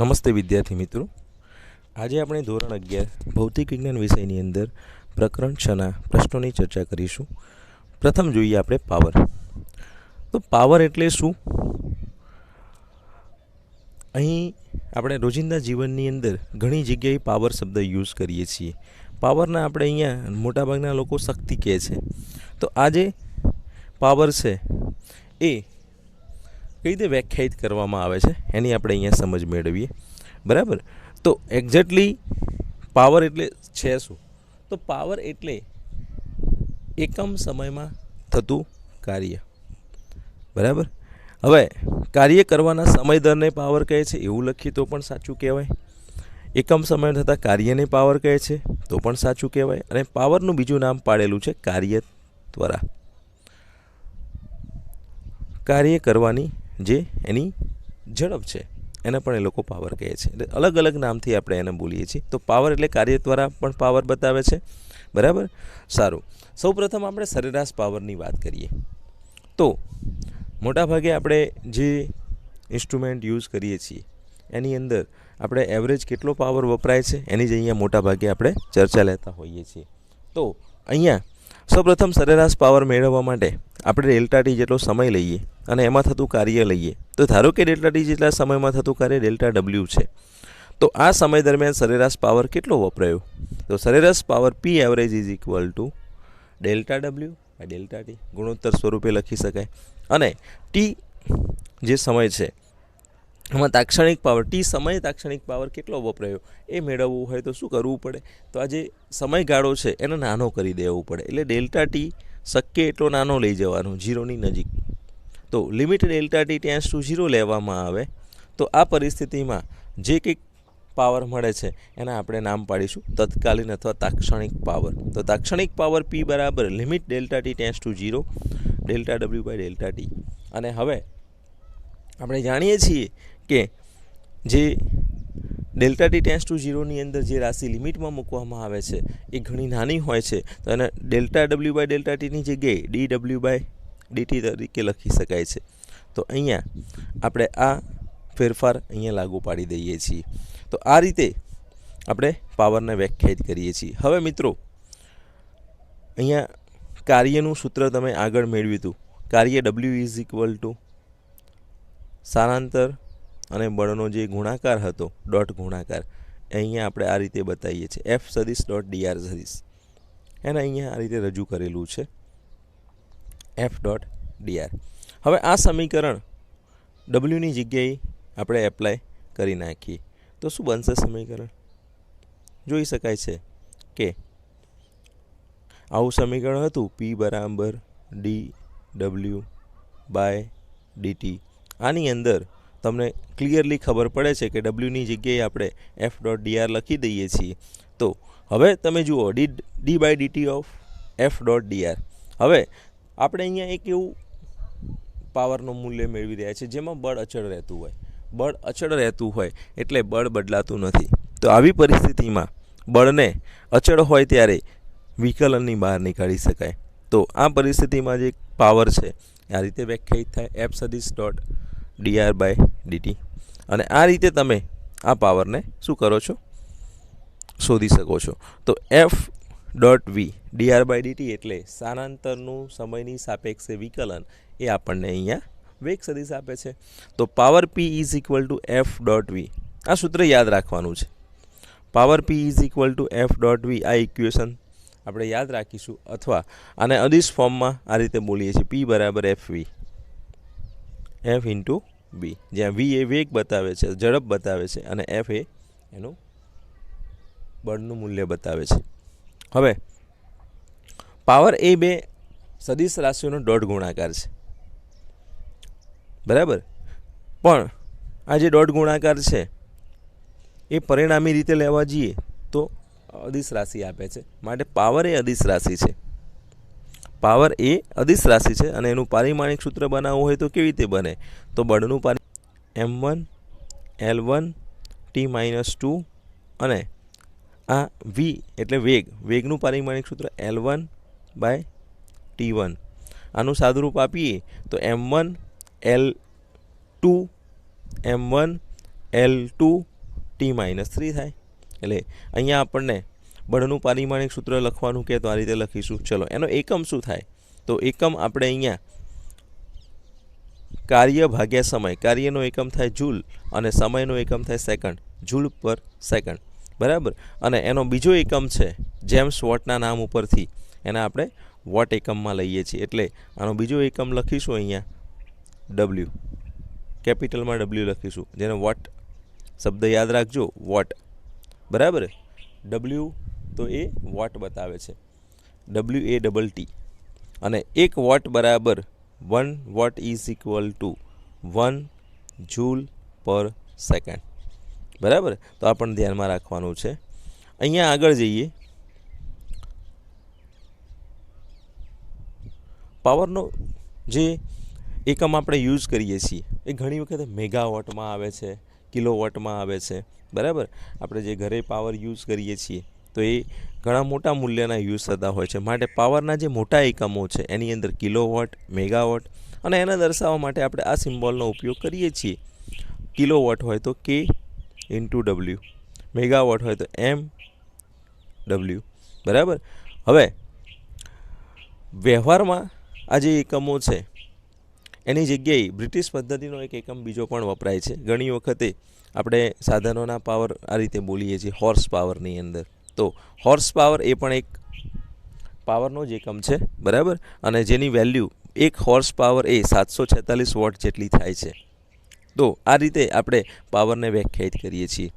નમસ્તે વિદ્યાર્થી મિત્રો, આજે આપણે ધોરણ 11 ભૌતિક વિજ્ઞાન વિષયની અંદર પ્રકરણ 6ના પ્રશ્નોની ચર્ચા કરીશું. પ્રથમ જોઈએ આપણે પાવર. તો પાવર એટલે શું? અહીં આપણે રોજિંદા જીવનની અંદર ઘણી જગ્યાએ પાવર શબ્દ યુઝ કરીએ છીએ. પાવરના આપણે અહીંયા મોટાભાગના લોકો શક્તિ કહે છે. તો આ જે પાવર છે એ કઈ રીતે વ્યાખ્યાયિત કરવામાં આવે છે એની આપણે અહીંયા સમજ મેળવીએ. બરાબર. તો એક્ઝેક્ટલી પાવર એટલે છે શું? તો પાવર એટલે એકમ સમયમાં થતું કાર્ય. બરાબર. હવે કાર્ય કરવાના સમય દરને પાવર કહે છે એવું લખીએ તો પણ સાચું કહેવાય. એકમ સમય થતા કાર્યને પાવર કહે છે તો પણ સાચું કહેવાય. અને પાવરનું બીજું નામ પાડેલું છે કાર્ય ત્વરા. કાર્ય કરવાની જે એની ઝડપ છે એને પણ એ લોકો પાવર કહે છે. એટલે અલગ અલગ નામથી આપણે એને બોલીએ છીએ. તો પાવર એટલે કાર્ય દ્વારા પણ પાવર બતાવે છે. બરાબર. સારું, સૌપ્રથમ આપણે સરેરાશ પાવરની વાત કરીએ. તો મોટાભાગે આપણે જે ઇન્સ્ટ્રુમેન્ટ યુઝ કરીએ છીએ એની અંદર આપણે એવરેજ કેટલો પાવર વપરાય છે એની જ અહીંયા મોટાભાગે આપણે ચર્ચા લેતા હોઈએ છીએ. તો અહીંયા સૌપ્રથમ સરેરાશ પાવર મેળવવા માટે આપણે ડેલ્ટા ટી જેટલો સમય લઈએ અને એમાં થતું કાર્ય લઈએ. તો ધારો કે ડેલ્ટા ટી જેટલા સમયમાં થતું કાર્ય ડેલ્ટા ડબલ્યુ છે. તો આ સમય દરમિયાન સરેરાશ પાવર કેટલો વપરાયો? તો સરેરાશ power P average is equal to delta W by delta T ગુણોત્તર સ્વરૂપે લખી શકાય. અને ટી જે સમય છે એમાં તાક્ષણિક પાવર ટી સમયે તાક્ષણિક પાવર કેટલો વપરાયો એ મેળવવું હોય તો શું કરવું પડે? તો આ જે સમયગાળો છે એને નાનો કરી દેવું પડે. એટલે ડેલ્ટા ટી શક્ય એટલો નાનો લઈ જવાનો, ઝીરોની નજીક. તો limit delta T tends to zero લેવામાં આવે તો આ પરિસ્થિતિમાં જે કંઈક પાવર મળે છે એના આપણે નામ પાડીશું તત્કાલીન અથવા તાક્ષણિક પાવર. તો તાક્ષણિક પાવર પી બરાબર limit delta T tends to zero delta W by delta T. અને હવે આપણે જાણીએ છીએ કે જે ડેલ્ટા ટી ટેન્ડ્સ ટુ ઝીરોની અંદર જે રાશિ લિમિટમાં મૂકવામાં આવે છે એ ઘણી નાની હોય છે. તો એને ડેલ્ટા ડબલ્યુ બાય ડેલ્ટા ટીની જગ્યાએ ડી ડબલ્યુ બાય ડીટી તરીકે લખી શકાય છે. તો અહીંયા આપણે આ ફેરફાર અહીંયા લાગુ પાડી દઈએ છીએ. તો આ રીતે આપણે પાવરને વ્યાખ્યાયિત કરીએ છીએ. હવે મિત્રો અહીંયા કાર્યનું સૂત્ર તમે આગળ મેળવ્યું હતું. કાર્ય ડબલ્યુ ઇઝ ઇક્વલ ટુ સ્થાનાંતર અને બળનો જે ગુણાકાર હતો ડોટ ગુણાકાર અહીંયા આપણે આ રીતે બતાવીએ છીએ. એફ સદીશ ડોટ ડીઆર સદીશ એને અહીંયા આ રીતે રજૂ કરેલું છે એફ ડોટ ડીઆર. હવે આ સમીકરણ ડબલ્યુની જગ્યાએ આપણે એપ્લાય કરી નાખીએ તો શું બનશે સમીકરણ? જોઈ શકાય છે કે આવું સમીકરણ હતું પી બરાબર ડી ડબલ્યુ બાય ડીટી. આની અંદર તમને ક્લિયરલી ખબર પડે છે કે ડબલ્યુની જગ્યાએ આપણે એફ ડોટ ડીઆર લખી દઈએ છીએ. તો હવે તમે જુઓ D by DT of F dot DR. હવે આપણે અહીંયા એક એવું પાવરનું મૂલ્ય મેળવી રહ્યા છીએ જેમાં બળ અચળ રહેતું હોય. બળ અચળ રહેતું હોય એટલે બળ બદલાતું નથી. તો આવી પરિસ્થિતિમાં બળને અચળ હોય ત્યારે વિકલનની બહાર નીકાળી શકાય. તો આ પરિસ્થિતિમાં જે પાવર છે આ રીતે વ્યાખ્યાયિત થાય એફ સદીશ ડોટ ડીઆર બાય ડીટી. અને આ રીતે તમે આ પાવરને શું કરો છો? શોધી શકો છો. તો F dot V DR by DT એટલે સ્થાનાંતરનું સમયની સાપેક્ષે વિકલન એ આપણને અહીંયા વેગ સદીશ આપે છે. તો power P is equal to F dot V. આ સૂત્ર યાદ રાખવાનું છે. Power P is equal to F dot V. આ ઇક્વેશન આપણે યાદ રાખીશું અથવા આને અદિશ ફોર્મમાં આ રીતે બોલીએ છીએ પી બરાબર F V F into B, જ્યાં વી એ વેગ બતાવે છે, ઝડપ બતાવે છે અને એફ એ એનું બળનું મૂલ્ય બતાવે છે. હવે પાવર એ બે સદિશ રાશિઓનો ડોટ ગુણાકાર છે. બરાબર. પણ આ જે ડોટ ગુણાકાર છે એ પરિણામી રીતે લેવા જઈએ તો અદિશ રાશિ આપે છે. માટે પાવર એ અદિશ રાશિ છે. પાવર એ અદિશ રાશિ છે અને એનું પારિમાણિક સૂત્ર બનાવવું હોય તો કેવી રીતે બને? તો બળનું M1 L1 T-2 અને આ વી એટલે વેગનું પારિમાણિક સૂત્ર L1 બાય T1. આનું સાદુરૂપ આપીએ તો M1 L2 M1 L2T-3 થાય. એટલે અહીંયા આપણને બળનું પારિમાણિક સૂત્ર લખવાનું કે તો આ રીતે લખીશું. ચલો એનો એકમ શું થાય? તો એકમ આપણે અહીંયા કાર્ય ભાગ્યા સમય, કાર્યનો એકમ થાય જૂલ અને સમયનો એકમ થાય સેકન્ડ, જૂલ પર સેકન્ડ, બરાબર. અને એનો બીજો એકમ છે જેમ્સ વોટના નામ ઉપરથી એને આપણે વોટ એકમમાં લઈએ છીએ. એટલે આનો બીજો એકમ લખીશું અહીંયા ડબલ્યુ, કેપિટલમાં ડબલ્યુ લખીશું, જેને વોટ શબ્દ યાદ રાખજો, વોટ, બરાબર. ડબલ્યુ તો એ વોટ બતાવે છે, WATT, અને એક વોટ બરાબર 1 what is equal two 1 joule પર સેકન્ડ, બરાબર. તો આ પણ ધ્યાનમાં રાખવાનું છે. અહીંયા આગળ જઈએ. પાવરનો જે એકમ આપણે યુઝ કરીએ છીએ એ ઘણી વખત મેગાવોટમાં આવે છે, કિલોવોટમાં આવે છે, બરાબર. આપણે જે ઘરે પાવર યુઝ કરીએ છીએ તો એ ઘણા મોટા મૂલ્યના યુઝ થતા હોય છે. માટે પાવરના જે મોટા એકમો છે એની અંદર કિલોવોટ, મેગાવોટ, અને એને દર્શાવવા માટે આપણે આ સિમ્બોલનો ઉપયોગ કરીએ છીએ. કિલોવોટ હોય તો K ઇન્ટુ ડબલ્યુ, મેગાવોટ હોય તો MW, બરાબર. હવે વ્યવહારમાં આ જે એકમો છે એની જગ્યાએ બ્રિટિશ પદ્ધતિનો એક એકમ બીજો પણ વપરાય છે. ઘણી વખતે આપણે સાધનોના પાવર આ રીતે બોલીએ છીએ હોર્સ પાવરની અંદર. તો હોર્સ પાવર એ પણ એક પાવરનો જ એકમ છે, બરાબર. અને જેની વેલ્યુ એક હોર્સ પાવર એ 746 વોટ જેટલી થાય છે. તો આ રીતે આપણે પાવરને વ્યાખ્યાયિત કરીએ છીએ.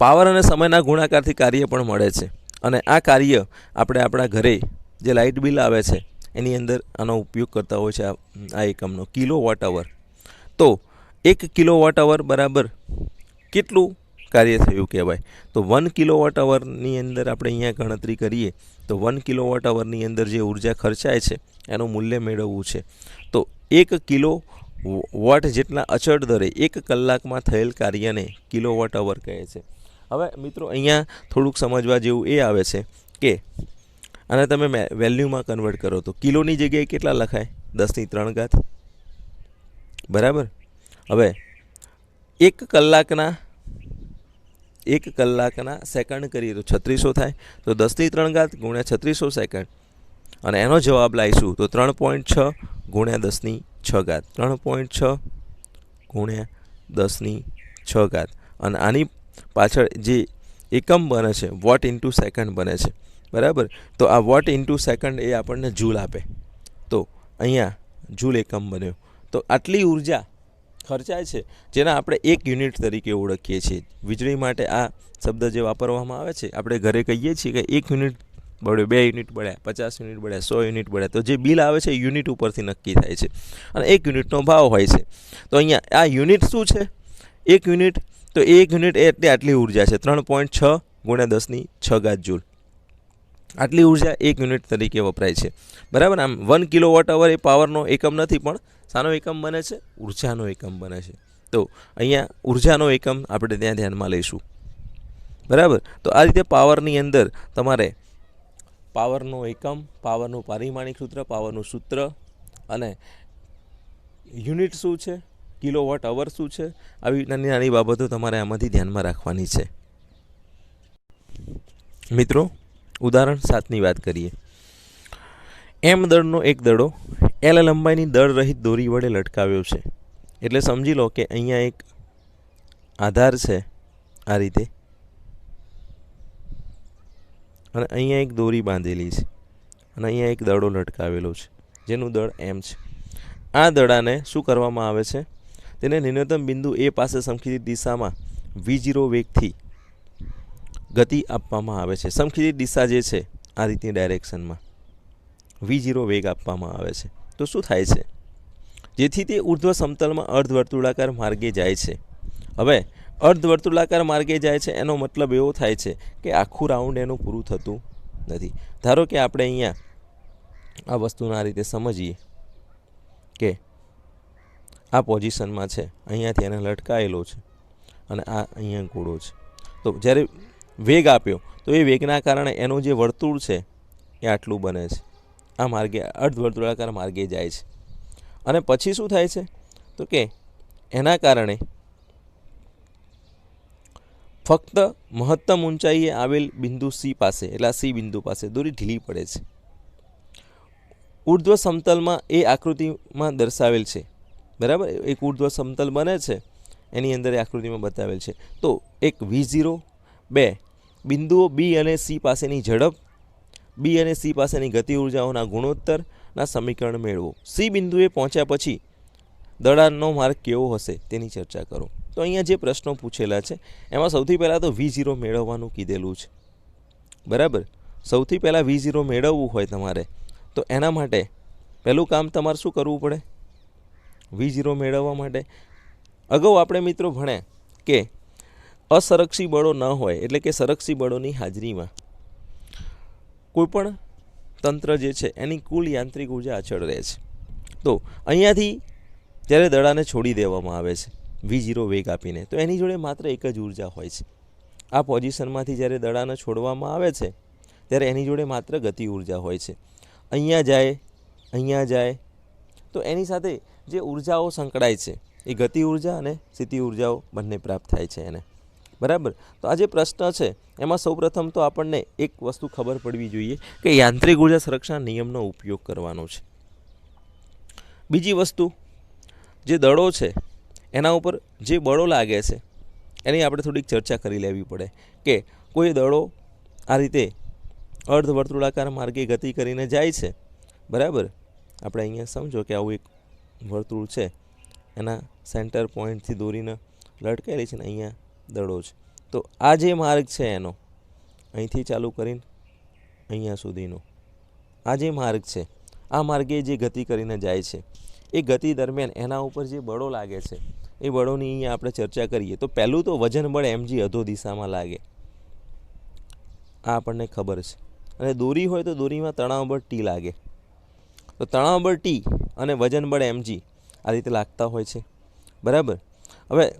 પાવર અને સમયના ગુણાકારથી કાર્ય પણ મળે છે, અને આ કાર્ય આપણે આપણા ઘરે જે લાઇટ બિલ આવે છે એની અંદર આનો ઉપયોગ કરતા હોય છે આ એકમનો, કિલોવોટ અવર. તો 1 કિલોવોટ અવર બરાબર કેટલું કાર્ય થયું કહેવાય? તો 1 કિલોવોટ અવરની અંદર આપણે અહીંયા ગણતરી કરીએ તો 1 કિલોવોટ અવરની અંદર જે ઉર્જા ખર્ચાય છે એનું મૂલ્ય મેળવવું છે. તો 1 કિલો વોટ જેટલા અચળ દરે 1 કલાકમાં થયેલ કાર્યને કિલોવોટ અવર કહે છે. હવે મિત્રો અહીંયા થોડુંક સમજવા જેવું એ આવે છે કે અને તમે વેલ્યુમાં કન્વર્ટ કરો તો કિલોની જગ્યાએ કેટલા લખાય? 10⁻3, બરાબર. હવે 1 કલાકના સેકન્ડ કરીએ તો 3600 થાય. તો 10⁻3 ગુણ્યા 3600 સેકન્ડ, અને એનો જવાબ લાવીશું તો 3.6 ગુણ્યા 10⁶, 3.6 ગુણ્યા 10⁶. અને આની પાછળ જે એકમ બને છે વોટ ઇન્ટુ સેકન્ડ બને છે, બરાબર. તો આ વોટ ઇન્ટુ સેકન્ડ એ આપણને જૂલ આપે. તો અહીંયા જૂલ એકમ બન્યો. તો આટલી ઉર્જા ખર્ચાય છે જેને આપણે 1 યુનિટ તરીકે ઓળખીએ છીએ. વીજળી માટે આ શબ્દ જે વાપરવામાં આવે છે, આપણે ઘરે કહીએ છીએ કે 1 યુનિટ બળ્યો, 2 યુનિટ બળ્યા, 50 યુનિટ બળ્યા, 100 યુનિટ બળ્યા. તો જે બિલ આવે છે યુનિટ ઉપરથી નક્કી થાય છે, અને 1 યુનિટનો ભાવ હોય છે. તો અહીંયા આ યુનિટ શું છે? 1 યુનિટ. તો 1 યુનિટ એટલે આટલી ઉર્જા છે, 3.6 ગુણ્યા 10⁶ જૂલ. આટલી ઉર્જા 1 યુનિટ તરીકે વપરાય છે, બરાબર. આમ 1 કિલોવોટ અવર એ પાવરનો એકમ નથી, પણ શાનો એકમ બને છે? ઉર્જાનો એકમ બને છે. તો અહીંયા ઉર્જાનો એકમ આપણે ત્યાં ધ્યાનમાં લઈશું, બરાબર. તો આ રીતે પાવરની અંદર તમારે પાવરનો એકમ, પાવરનું પારિમાણિક સૂત્ર, પાવરનું સૂત્ર, અને યુનિટ શું છે, કિલોવોટ અવર શું છે, આવી નાની નાની બાબતો તમારે આમાંથી ધ્યાનમાં રાખવાની છે. મિત્રો, ઉદાહરણ 7ની વાત કરીએ. M દળનો એક દડો L લંબાઈની દળ રહિત દોરી વડે લટકાવ્યો છે. એટલે સમજી લો કે અહીંયા એક આધાર છે આ રીતે, અને અહીંયા એક દોરી બાંધેલી છે, અને અહીંયા એક દડો લટકાવેલો છે જેનું દળ M છે. આ દડાને શું કરવામાં આવે છે? તેને ન્યૂનતમ બિંદુ A પાસે સમખીતી દિશામાં V0 વેગથી ગતિ આપવામાં આવે છે. સમખીતી દિશા જે છે આ રીતની ડાયરેક્શનમાં V0 વેગ આપવામાં આવે છે. તો શું થાય છે? જેથી તે ઉર્ધ્વ સમતલમાં અર્ધવર્તુળાકાર માર્ગે જાય છે. હવે અર્ધવર્તુળાકાર માર્ગે જાય છે એનો મતલબ એવો થાય છે કે આખું રાઉન્ડ એનું પૂરું થતું નથી. ધારો કે આપણે અહીંયા આ વસ્તુને આ રીતે સમજીએ કે આ પોઝિશનમાં છે, અહીંયાથી એને લટકાયેલો છે, અને આ અહીંયા ગોળો છે. તો જ્યારે વેગ આપ્યો તો એ વેગના કારણે એનું જે વર્તુળ છે એ આટલું બને છે. આ માર્ગે અર્ધવર્તુળાકાર માર્ગે જાય છે, અને પછી શું થાય છે? તો કે એના કારણે જે વેગ આપ્યો તો એ વેગના કારણે એનું જે વર્તુળ છે એ આટલું બને છે. આ માર્ગે અર્ધવર્તુળાકાર માર્ગે જાય છે, અને પછી શું થાય છે? તો કે એના કારણે જે વેગ આપ્યો તો એ વેગના કારણે એનું જે વર્તુળ છે એ આટલું બને છે. અને પછી શું થાય છે? તો કે એના કારણે જે વેગ આપ્યો તો એ વેગના કારણે એનું જે વર્તુળ છે એ આટલું બને છે. ફક્ત મહત્તમ ઊંચાઈએ આવેલ બિંદુ સી પાસે, એટલે સી બિંદુ પાસે દોરી ઢીલી પડે છે. ઉર્ધ્વ સમતલમાં એ આકૃતિમાં દર્શાવેલ છે, બરાબર. એક ઉર્ધ્વ સમતલ બને છે, એની અંદર એ આકૃતિમાં બતાવેલ છે. તો એક V0 2 બિંદુઓ બી અને સી પાસેની ઝડપ, બી અને સી પાસેની ગતિ ઉર્જાઓના ગુણોત્તરના સમીકરણ મેળવો. સી બિંદુએ પહોંચ્યા પછી દડાણનો માર્ગ કેવો હશે તેની ચર્ચા કરો. તો અહીંયા જે પ્રશ્નો પૂછેલા છે એમાં સૌથી પહેલાં તો V0 મેળવવાનું કીધેલું છે, બરાબર. સૌથી પહેલાં V0 મેળવવું હોય તમારે તો એના માટે પહેલું કામ તમારે શું કરવું પડે? V0 મેળવવા માટે અગાઉ આપણે મિત્રો ભણ્યા કે અસરક્ષી બળો ન હોય, એટલે કે સંરક્ષી બળોની હાજરીમાં કોઈપણ તંત્ર જે છે એની કુલ યાંત્રિક ઉર્જા અચળ રહે છે. તો અહીંયાથી જ્યારે દડાને છોડી દેવામાં આવે છે V0 વેગ આપીને, તો એની જોડે માત્ર એક જ ઉર્જા હોય છે. આ પોઝિશનમાંથી જ્યારે દડાને છોડવામાં આવે છે ત્યારે એની જોડે માત્ર ગતિ ઉર્જા હોય છે. અહીંયા જાય તો એની સાથે જે ઉર્જાઓ સંકળાય છે એ ગતિ ઉર્જા અને સ્થિતિ ઉર્જાઓ બંને પ્રાપ્ત થાય છે એને, બરાબર. તો આ જે પ્રશ્ન છે એમાં સૌપ્રથમ તો આપણને એક વસ્તુ ખબર પડવી જોઈએ કે યાંત્રિક ઉર્જા સંરક્ષણ નિયમનો ઉપયોગ કરવાનો છે. બીજી વસ્તુ, જે દળો છે એના ઉપર જે બળો લાગે છે એની આપણે થોડીક ચર્ચા કરી લેવી પડે કે કોઈ દળો આ રીતે અર્ધવર્તુળાકાર માર્ગે ગતિ કરીને જાય છે, બરાબર. આપણે અહીંયા સમજો કે આવું એક વર્તુળ છે, એના સેન્ટર પોઈન્ટથી દોરીને લટકેલી છે ને અહીંયા દડો છે. તો આ જે માર્ગ છે એનો અહીંથી ચાલુ કરીને અહીંયા સુધીનો આ જે માર્ગ છે, આ માર્ગે જે ગતિ કરીને જાય છે એ ગતિ દરમિયાન એના ઉપર જે બળો લાગે છે એ બળોની અહીંયા આપણે ચર્ચા કરીએ. તો પહેલું તો વજન બળ mg અધો દિશામાં લાગે, આ આપણને ખબર છે. અને દોરી હોય તો દોરીમાં તણાવ બળ T લાગે. તો તણાવ બળ T અને વજન બળ mg આ રીતે લાગતા હોય છે, બરાબર. હવે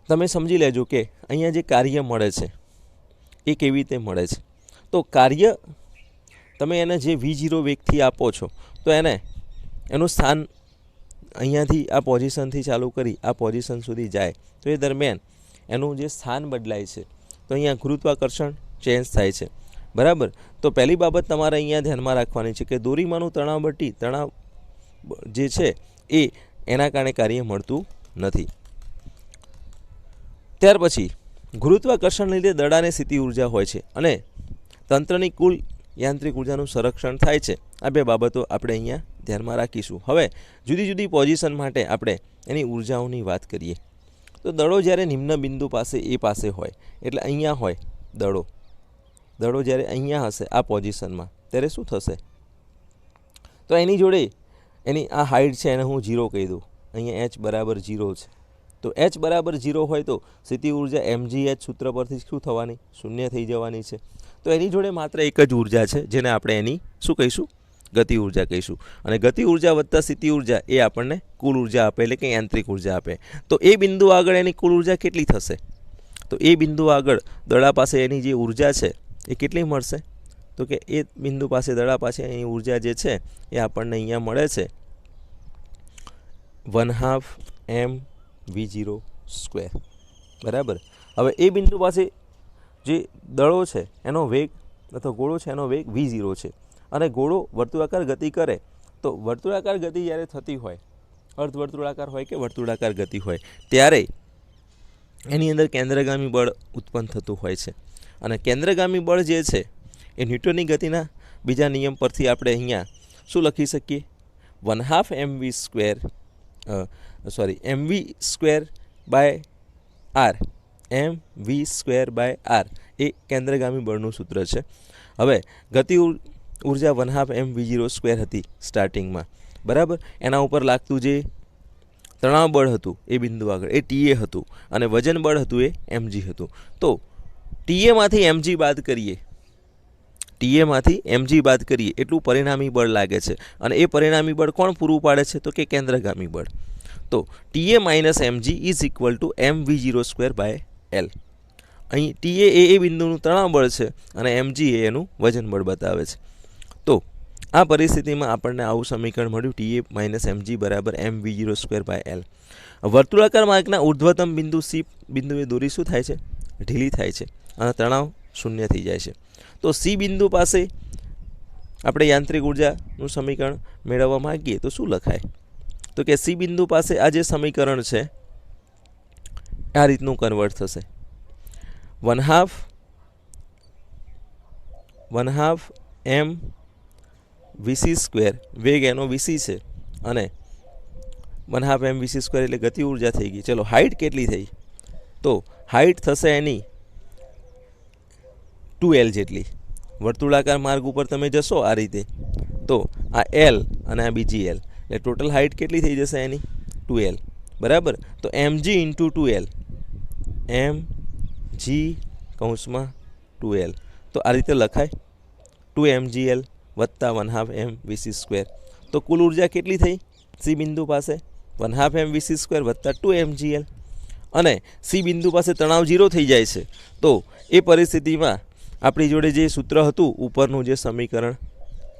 તમે સમજી લેજો કે અહીંયા જે કાર્ય મળે છે એ કેવી રીતે મળે છે. તો કાર્ય તમે એને જે V0 વેગથી આપો છો તો એનું સ્થાન અહીંયાથી આ પોઝિશનથી ચાલુ કરી આ પોઝિશન સુધી જાય તો એ દરમિયાન એનું જે સ્થાન બદલાય છે, તો અહીંયા ગુરુત્વાકર્ષણ ચેન્જ થાય છે, બરાબર. તો પહેલી બાબત તમારે અહીંયા ધ્યાનમાં રાખવાની છે કે દોરીમાંનું તણાવ બળ T, તણાવ જે છે એ એના કારણે કાર્ય મળતું નથી. ત્યાર પછી ગુરુત્વાકર્ષણને લીધે દડાને સ્થિતિ ઉર્જા હોય છે અને તંત્રની કુલ યાંત્રિક ઉર્જાનું સંરક્ષણ થાય છે. આ બે બાબતો આપણે અહીંયા ધ્યાનમાં રાખીશું. હવે જુદી જુદી પોઝિશન માટે આપણે એની ઉર્જાઓની વાત કરીએ. તો દડો જ્યારે નિમ્ન બિંદુ પાસે એ પાસે હોય, એટલે અહીંયા હોય દડો જ્યારે અહીંયા હશે આ પોઝિશનમાં, ત્યારે શું થશે? તો એની જોડે એની આ હાઇટ છે એને હું 0 કહી દઉં. અહીંયા h બરાબર 0 છે. તો h બરાબર 0 હોય તો સ્થિતિ ઉર્જા mgh સૂત્ર પરથી શું થવાની? શૂન્ય થઈ જવાની છે. તો એની જોડે માત્ર એક જ ઉર્જા છે જેને આપણે એની શું કહીશું? ગતિ ઉર્જા કહીશું. અને ગતિ ઉર્જા વત્તા સ્થિતિ ઉર્જા એ આપણને કુલ ઉર્જા આપે, એટલે કે યાંત્રિક ઉર્જા આપે. તો એ બિંદુ આગળ એની કુલ ઉર્જા કેટલી થશે? તો એ બિંદુ આગળ દડા પાસે એની જે ઉર્જા છે એ કેટલી મળશે? તો કે એ બિંદુ પાસે દડા પાસે એની ઉર્જા જે છે એ આપણને અહીંયા મળે છે 1/2 mv02, બરાબર. હવે એ બિંદુ પાસે જે દળો છે એનો વેગ અથવા ગોળો છે એનો વેગ v0 છે અને ગોળો વર્તુળાકાર ગતિ કરે. તો વર્તુળાકાર ગતિ જ્યારે થતી હોય, અર્ધવર્તુળાકાર હોય કે વર્તુળાકાર ગતિ હોય, ત્યારે એની અંદર કેન્દ્રગામી બળ ઉત્પન્ન થતું હોય છે. અને કેન્દ્રગામી બળ જે છે એ ન્યૂટનની ગતિના બીજા નિયમ પરથી આપણે અહીંયા શું લખી શકીએ? 1/2 mv²/r એ કેન્દ્રગામી બળનું સૂત્ર છે. હવે ગતિ ઉર્જા 1/2 mv02 હતી સ્ટાર્ટિંગમાં, બરાબર. એના ઉપર લાગતું જે તણાવ બળ હતું એ બિંદુ આગળ એ TA હતું અને વજન બળ હતું એ mg હતું. તો ટીએમાંથી mg બાદ કરીએ એટલું પરિણામી બળ લાગે છે. અને એ પરિણામી બળ કોણ પૂરું પાડે છે? તો કે કેન્દ્રગામી બળ. તો TA minus mg is equal two mv02/L. અહીં TA એ બિંદુનું તણાવ બળ છે અને mg એ એનું વજન બળ બતાવે છે. તો આ પરિસ્થિતિમાં આપણને આવું સમીકરણ મળ્યું, TA માઇનસ mg બરાબર mv02/L. વર્તુળાકાર માર્ગના ઉર્ધ્વતમ બિંદુ સી બિંદુએ દોરી શું થાય છે? ઢીલી થાય છે અને તણાવ શૂન્ય થઈ જાય છે. તો સી બિંદુ પાસે આપણે યાંત્રિક ઉર્જાનું સમીકરણ મેળવવા માંગીએ તો શું લખાય? તો કે સી બિંદુ પાસે આ જે સમીકરણ છે આ રીતનું કન્વર્ટ થશે. 1/2 m vc² વેગ એનો વીસી છે અને 1/2 m vc² એટલે ગતિ ઉર્જા થઈ ગઈ. ચલો હાઇટ કેટલી થઈ? તો હાઇટ થશે એની 2l જેટલી. વર્તુળાકાર માર્ગ ઉપર તમે જશો આ રીતે તો આ l અને આ બીજી l એટલે ટોટલ હાઇટ કેટલી થઈ જશે એની? 2l. બરાબર. તો mg × 2l mg કૌંસમાં 2l તો આ રીતે લખાય 2mgl વત્તા 1/2 m vc². તો કુલ ઉર્જા કેટલી થઈ સી બિંદુ પાસે? 1/2 m vc² વત્તા 2mgl. અને સી બિંદુ પાસે તણાવ 0 થઈ જાય છે. તો એ પરિસ્થિતિમાં આપણી જોડે જે સૂત્ર હતું ઉપરનું જે સમીકરણ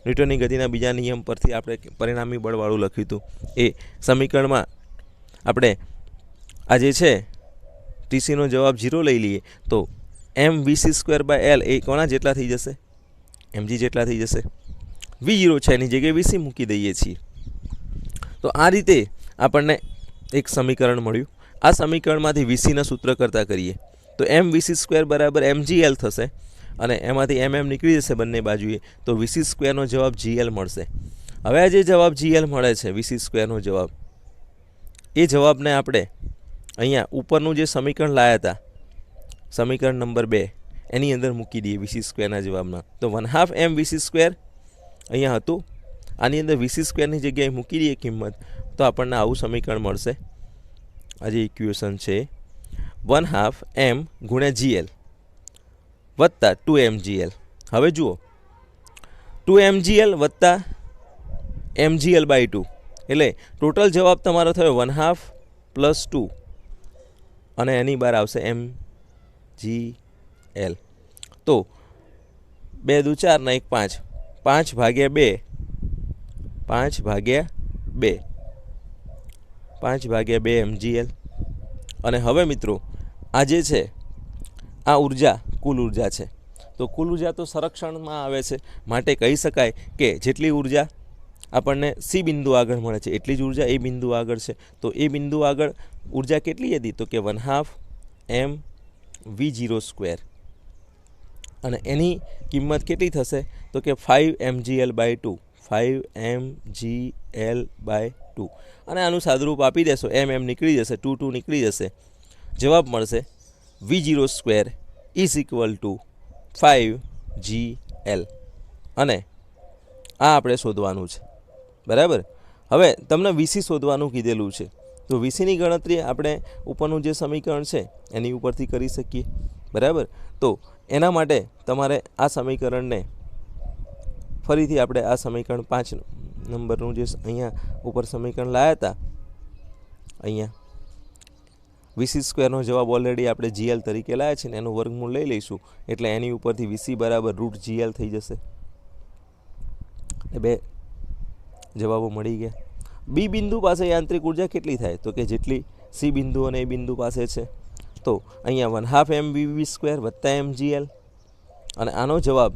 ન્યૂટનની ગતિના બીજા નિયમ પરથી આપણે પરિણામી બળવાળું લખ્યું હતું એ સમીકરણમાં આપણે આ જે છે ટીસીનો જવાબ 0 લઈ લઈએ તો m vc²/l એ કોના જેટલા થઈ જશે? mg જેટલા થઈ જશે. v0 છે એની જગ્યાએ vc મૂકી દઈએ છીએ. તો આ રીતે આપણને એક સમીકરણ મળ્યું. આ સમીકરણમાંથી vcના સૂત્ર કરતા કરીએ તો m vc² બરાબર mgl થશે અને એમાંથી mm નીકળી જશે બંને બાજુએ તો vc² નો જવાબ gl મળશે. હવે આ જે જવાબ gl મળે છે vc² નો જવાબ એ જવાબને આપણે અહીંયા ઉપરનું જે સમીકરણ લાયા હતા સમીકરણ નંબર 2 એની અંદર મૂકી દઈએ vc² ના જવાબમાં. તો 1/2 m vc² અહીંયા હતું આની અંદર vc² ની જગ્યાએ મૂકી દઈએ કિંમત તો આપણને આવું સમીકરણ મળશે. આ જે ઇક્વેશન છે 1/2 m × gl વત્તા 2mgl. હવે જુઓ 2mgl વત્તા mgl/2 એટલે ટોટલ જવાબ તમારો થયો 1/2 + 2 અને એની બહાર આવશે mgl. તો 2 દુ 4 ને 1 5 5/2 5/2 mgl. અને હવે મિત્રો આ જે છે આ ઉર્જા કુલ ઉર્જા છે. તો કુલ ઉર્જા તો સંરક્ષણમાં આવે છે માટે કહી શકાય કે જેટલી ઉર્જા આપણને સી બિંદુ આગળ મળે છે એટલી જ ઉર્જા એ બિંદુ આગળ છે. તો એ બિંદુ આગળ ઉર્જા કેટલી હતી? તો કે 1/2 m v0² અને એની કિંમત કેટલી થશે? તો કે 5mgl/2 5mgl/2 અને આનું સાદુરૂપ આપી દેશો m નીકળી જશે 2 નીકળી જશે. જવાબ મળશે v0² = 5gl અને આ આપણે શોધવાનું છે. બરાબર. હવે તમને વીસી શોધવાનું કીધેલું છે તો વીસીની ગણતરી આપણે ઉપરનું જે સમીકરણ છે એની ઉપરથી કરી શકીએ. બરાબર. તો એના માટે તમારે આ સમીકરણને ફરીથી આપણે આ સમીકરણ 5 નંબરનું જે અહીંયા ઉપર સમીકરણ લાવ્યા હતા અહીંયા vc² નો જવાબ ઓલરેડી આપણે gl તરીકે લાવ્યા છે ને એનું વર્ગમૂળ લઈ લઈશું એટલે એની ઉપરથી vc બરાબર √gl થઈ જશે. બે જવાબો મળી ગયા. બી બિંદુ પાસે યાંત્રિક ઉર્જા કેટલી થાય? તો કે જેટલી સી બિંદુ અને એ બિંદુ પાસે છે. તો અહીંયા 1/2 m vv² વત્તા mgl અને આનો જવાબ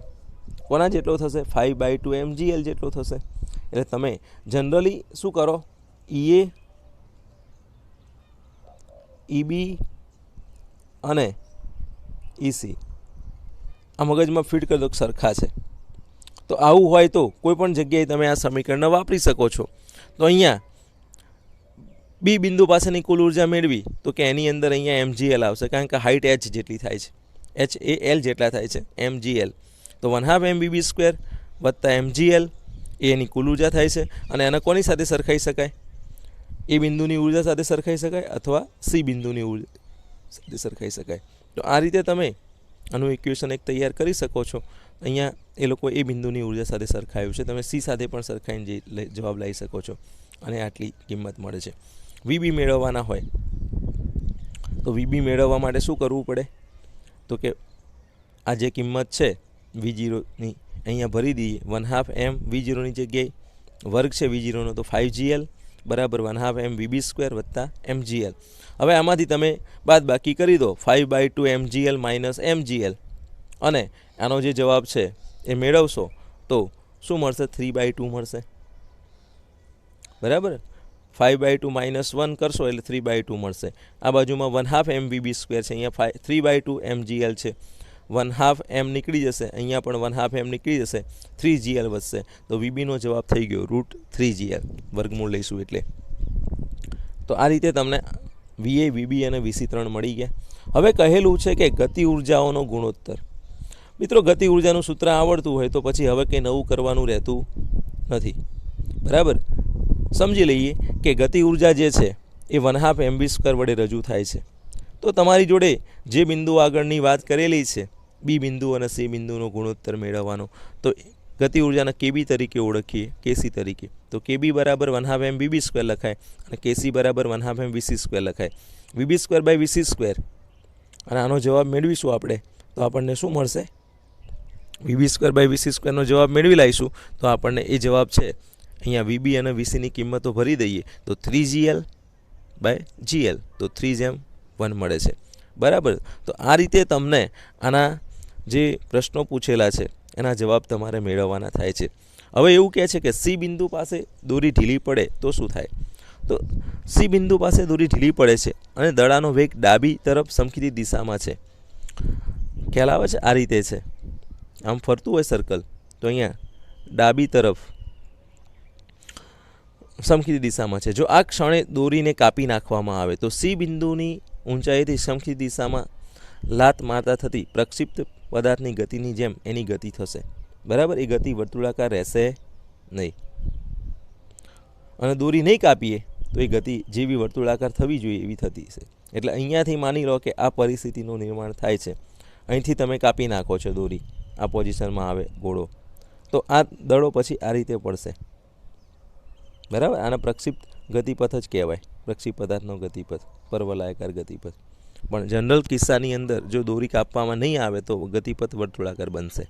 કોના જેટલો થશે? 5/2 mgl જેટલો થશે. એટલે તમે જનરલી શું કરો? ઈએ EB અને EC આ મગજમાં ફિટ કરી દો સરખા છે. તો આવું હોય તો કોઈ પણ જગ્યાએ તમે આ સમીકરણ વાપરી શકો છો. તો અહીંયા બી બિંદુ પાસેની કુલ ઉર્જા મેળવી તો કે એની અંદર અહીંયા mgl આવશે કારણ કે હાઇટ h જેટલી થાય છે. h એ l જેટલા થાય છે mgl. તો 1/2 m vv² વત્તા mgl એ એની કુલ ઉર્જા થાય છે અને એને કોની સાથે સરખાઈ શકાય? એ બિંદુની ઉર્જા સાથે સરખાઈ શકાય અથવા સી બિંદુની ઉર્જા સાથે સરખાઈ શકાય. તો આ રીતે તમે આનું ઇક્વેશન એક તૈયાર કરી શકો છો. અહીંયા એ લોકો એ બિંદુની ઉર્જા સાથે સરખાયું છે તમે સી સાથે પણ સરખાઈને જવાબ લઈ શકો છો અને આટલી કિંમત મળે છે. વીબી મેળવવાના હોય તો વીબી મેળવવા માટે શું કરવું પડે? તો કે આ જે કિંમત છે v0ની અહીંયા ભરી દઈએ. 1/2 m v0ની જગ્યાએ વર્ગ છે v0નો તો 5gl બરાબર 1/2 mv²+ mgl. હવે આમાંથી તમે બાદ બાકી કરી દો 5/2 mgl માઇનસ mgl અને આનો જે જવાબ છે એ મેળવશો તો શું મળશે? 3/2 મળશે. બરાબર, 5/2 માઇનસ 1 કરશો એટલે 3/2 મળશે. આ બાજુમાં 1/2 mv², છે, અહીંયા 3/2 mgl છે. 1/2 m નીકળી જશે, અહીંયા પણ 1/2 m નીકળી જશે, 3gl વધશે. તો વીબીનો જવાબ થઈ ગયો √3gl, વર્ગમૂળ લઈશું એટલે. તો આ રીતે તમને વીએ, વીબી અને વીસી3 મળી ગયા. હવે કહેલું છે કે ગતિ ઉર્જાઓનો ગુણોત્તર. મિત્રો, ગતિ ઉર્જાનું સૂત્ર આવડતું હોય તો પછી હવે કંઈ નવું કરવાનું રહેતું નથી. બરાબર, સમજી લઈએ કે ગતિ ઉર્જા જે છે એ 1/2 mv² વડે રજૂ થાય છે. તો તમારી જોડે જે બિંદુ આગળની વાત કરેલી છે, બી બિંદુ અને સી બિંદુનો ગુણોત્તર મેળવવાનો, તો ગતિ ઉર્જાને કેબી તરીકે ઓળખીએ, કેસી તરીકે. તો કેબી બરાબર 1/2 mvb² લખાય અને કેસી બરાબર 1/2 mvc² લખાય. vb²/vc², અને આનો જવાબ મેળવીશું આપણે તો આપણને શું મળશે? vb²/vc² નો જવાબ મેળવી લઈશું તો આપણને એ જવાબ છે, અહીંયા વીબી અને વીસીની કિંમતો ભરી દઈએ તો 3gl/gl, તો 3:1 મળે છે. બરાબર, તો આ રીતે તમને આના જે પ્રશ્નો પૂછેલા છે એના જવાબ તમારે મેળવવાના થાય છે. હવે એવું કહે છે કે સી બિંદુ પાસે દોરી ઢીલી પડે તો શું થાય? તો સી બિંદુ પાસે દોરી ઢીલી પડે છે અને દડાનો વેગ ડાબી તરફ સમખીતી દિશામાં છે. ખ્યાલ આવે છે? આ રીતે છે, આમ ફરતું હોય સર્કલ, તો અહીંયા ડાબી તરફ સમખીતી દિશામાં છે. જો આ ક્ષણે દોરીને કાપી નાખવામાં આવે તો સી બિંદુની ઊંચાઈથી સમખીતી દિશામાં લાત મારતા થતી પ્રક્ષિપ્ત પદાર્થની ગતિની જેમ એની ગતિ થશે. બરાબર, એ ગતિ વર્તુળાકાર રહેશે નહીં. અને દોરી નહીં કાપીએ તો એ ગતિ જેવી વર્તુળાકાર થવી જોઈએ એવી થતી છે. એટલે અહીંયાથી માની લો કે આ પરિસ્થિતિનું નિર્માણ થાય છે. અહીંથી તમે કાપી નાખો છો દોરી, આ પોઝિશનમાં આવે ગોળો, તો આ દડો પછી આ રીતે પડશે. બરાબર, આને પ્રક્ષિપ્ત ગતિપથ જ કહેવાય, પ્રક્ષિપ્ત પદાર્થનો ગતિપથ, પરવલયાકાર ગતિપથ. પણ જનરલ કિસ્સાની અંદર જો દોરી કાપવામાં નહીં આવે તો ગતિપથ વર્તુળાકાર બનશે.